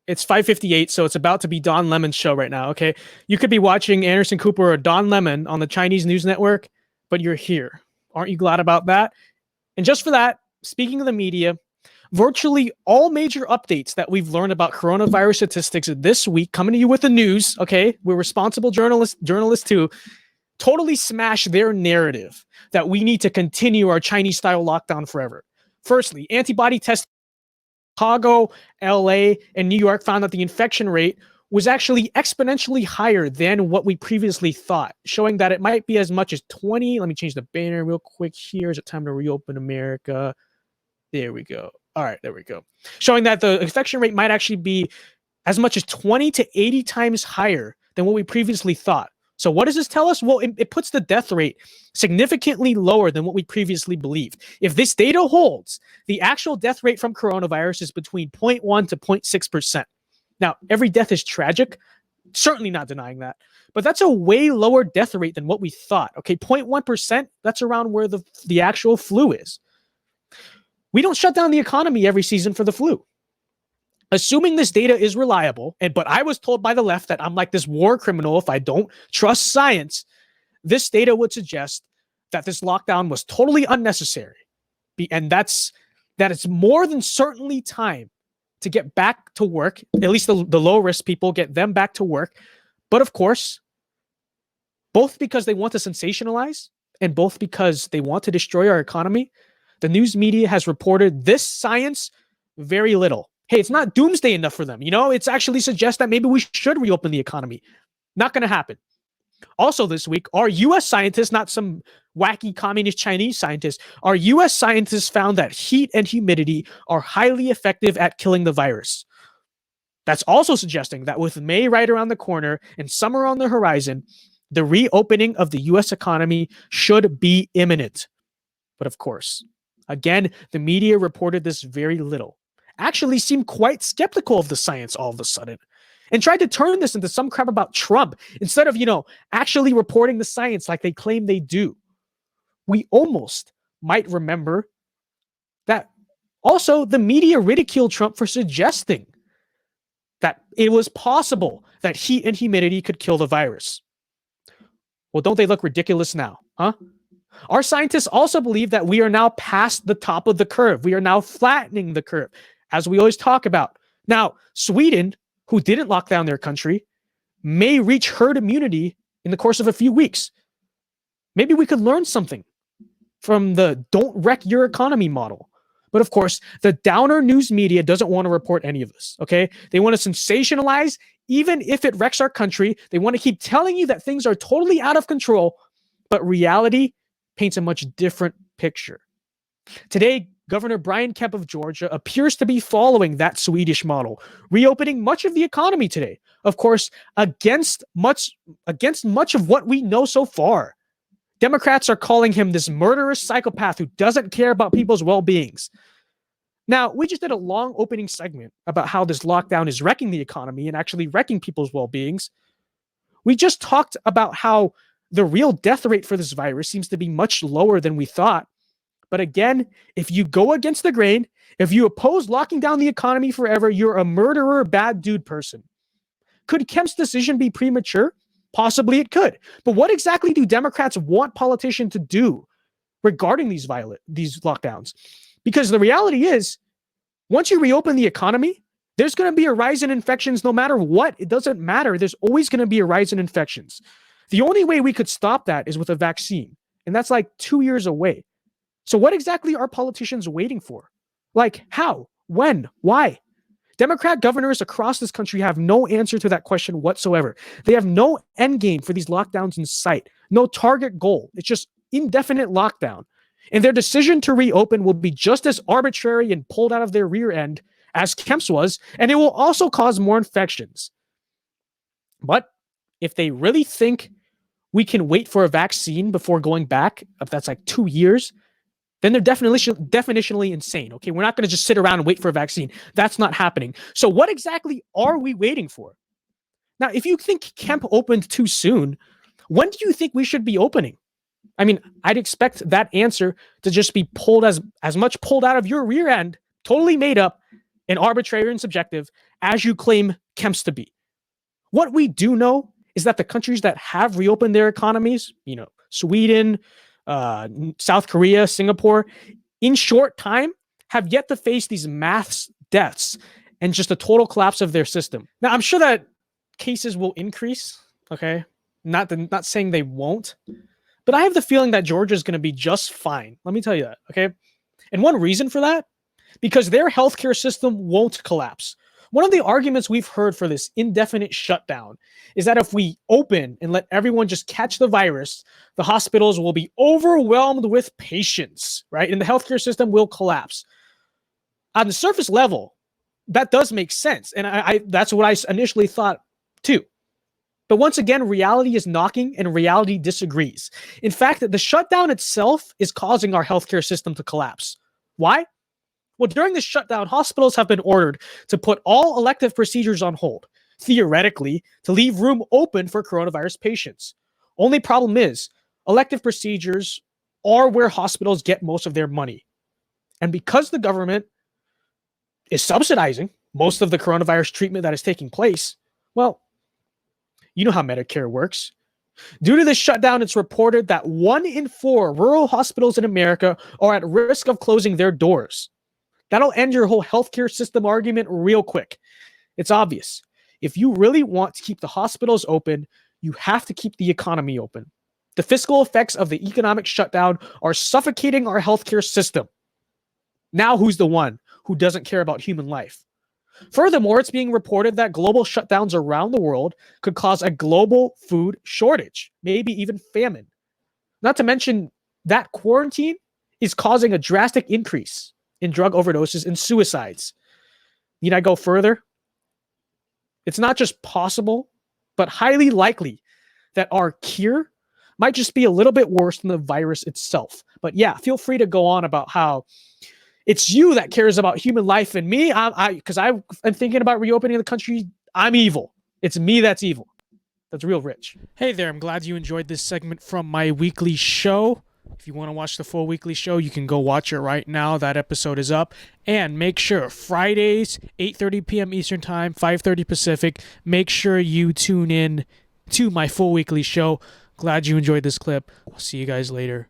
It's 5:58, so it's about to be Don Lemon's show right now, okay? You could be watching Anderson Cooper or Don Lemon on the Chinese news network, but you're here. Aren't you glad about that? And just for that, speaking of the media, virtually all major updates that we've learned about coronavirus statistics this week, coming to you with the news, okay? We're responsible journalists too, totally smash their narrative that we need to continue our Chinese-style lockdown forever. Firstly, antibody tests in Chicago, LA, and New York found that the infection rate was actually exponentially higher than what we previously thought, showing that it might be as much as 20. Let me change the banner real quick here. Is it time to reopen America? There we go. All right, there we go. Showing that the infection rate might actually be as much as 20 to 80 times higher than what we previously thought. So what does this tell us? Well, it puts the death rate significantly lower than what we previously believed. If this data holds, the actual death rate from coronavirus is between 0.1 to 0.6%. Now, every death is tragic. Certainly not denying that. But that's a way lower death rate than what we thought. Okay, 0.1%, that's around where the actual flu is. We don't shut down the economy every season for the flu. Assuming this data is reliable, but I was told by the left that I'm like this war criminal if I don't trust science, this data would suggest that this lockdown was totally unnecessary. And that it's more than certainly time to get back to work, at least the low-risk people, get them back to work. But of course, both because they want to sensationalize and both because they want to destroy our economy, the news media has reported this science very little. Hey, it's not doomsday enough for them. It's actually suggests that maybe we should reopen the economy. Not going to happen. Also this week, our U.S. scientists, not some wacky communist Chinese scientists, our U.S. scientists found that heat and humidity are highly effective at killing the virus. That's also suggesting that with May right around the corner and summer on the horizon, the reopening of the U.S. economy should be imminent. But of course, again, the media reported this very little. Actually seemed quite skeptical of the science all of a sudden and tried to turn this into some crap about Trump instead of, actually reporting the science like they claim they do. We almost might remember that also the media ridiculed Trump for suggesting that it was possible that heat and humidity could kill the virus. Well, don't they look ridiculous now, huh? Our scientists also believe that we are now past the top of the curve. We are now flattening the curve, as we always talk about. Now, Sweden, who didn't lock down their country, may reach herd immunity in the course of a few weeks. Maybe we could learn something from the don't wreck your economy model. But of course, the downer news media doesn't want to report any of this, okay? They want to sensationalize, even if it wrecks our country. They want to keep telling you that things are totally out of control, but reality paints a much different picture. Today, Governor Kemp of Georgia appears to be following that Swedish model, reopening much of the economy today. Of course, against much of what we know so far. Democrats are calling him this murderous psychopath who doesn't care about people's well-beings. Now, we just did a long opening segment about how this lockdown is wrecking the economy and actually wrecking people's well-beings. We just talked about how the real death rate for this virus seems to be much lower than we thought. But again, if you go against the grain, if you oppose locking down the economy forever, you're a murderer, bad dude person. Could Kemp's decision be premature? Possibly it could. But what exactly do Democrats want politicians to do regarding these lockdowns? Because the reality is, once you reopen the economy, there's going to be a rise in infections no matter what. It doesn't matter. There's always going to be a rise in infections. The only way we could stop that is with a vaccine. And that's like 2 years away. So what exactly are politicians waiting for? Like how? When? Why? Democrat governors across this country have no answer to that question whatsoever. They have no end game for these lockdowns in sight, no target goal. It's just indefinite lockdown. And their decision to reopen will be just as arbitrary and pulled out of their rear end as Kemp's was, and it will also cause more infections. But if they really think we can wait for a vaccine before going back, if that's like 2 years, then they're definitionally insane. Okay, we're not going to just sit around and wait for a vaccine. That's not happening. So what exactly are we waiting for? Now, if you think Kemp opened too soon, when do you think we should be opening? I mean, I'd expect that answer to just be pulled as much pulled out of your rear end, totally made up and arbitrary and subjective, as you claim Kemp's to be. What we do know is that the countries that have reopened their economies, Sweden, South Korea, Singapore, in short time have yet to face these mass deaths and just a total collapse of their system. Now, I'm sure that cases will increase, okay? Not saying they won't, but I have the feeling that Georgia is going to be just fine. Let me tell you that, okay? And one reason for that, because their healthcare system won't collapse. One of the arguments we've heard for this indefinite shutdown is that if we open and let everyone just catch the virus, the hospitals will be overwhelmed with patients, right? And the healthcare system will collapse. On the surface level, that does make sense. And I that's what I initially thought too. But once again, reality is knocking and reality disagrees. In fact, the shutdown itself is causing our healthcare system to collapse. Why? Well, during the shutdown, hospitals have been ordered to put all elective procedures on hold, theoretically, to leave room open for coronavirus patients. Only problem is, elective procedures are where hospitals get most of their money. And because the government is subsidizing most of the coronavirus treatment that is taking place, well, you know how Medicare works. Due to this shutdown, it's reported that 1 in 4 rural hospitals in America are at risk of closing their doors. That'll end your whole healthcare system argument real quick. It's obvious. If you really want to keep the hospitals open, you have to keep the economy open. The fiscal effects of the economic shutdown are suffocating our healthcare system. Now, who's the one who doesn't care about human life? Furthermore, it's being reported that global shutdowns around the world could cause a global food shortage, maybe even famine. Not to mention that quarantine is causing a drastic increase in drug overdoses and suicides. Need I go further? It's not just possible, but highly likely that our cure might just be a little bit worse than the virus itself. But yeah, feel free to go on about how it's you that cares about human life, and me, because I'm thinking about reopening the country, I'm evil. It's me that's evil. That's real rich. Hey there, I'm glad you enjoyed this segment from my weekly show. If you want to watch the full weekly show, you can go watch it right now. That episode is up. And make sure, Fridays, 8:30 p.m. Eastern Time, 5:30 Pacific, make sure you tune in to my full weekly show. Glad you enjoyed this clip. I'll see you guys later.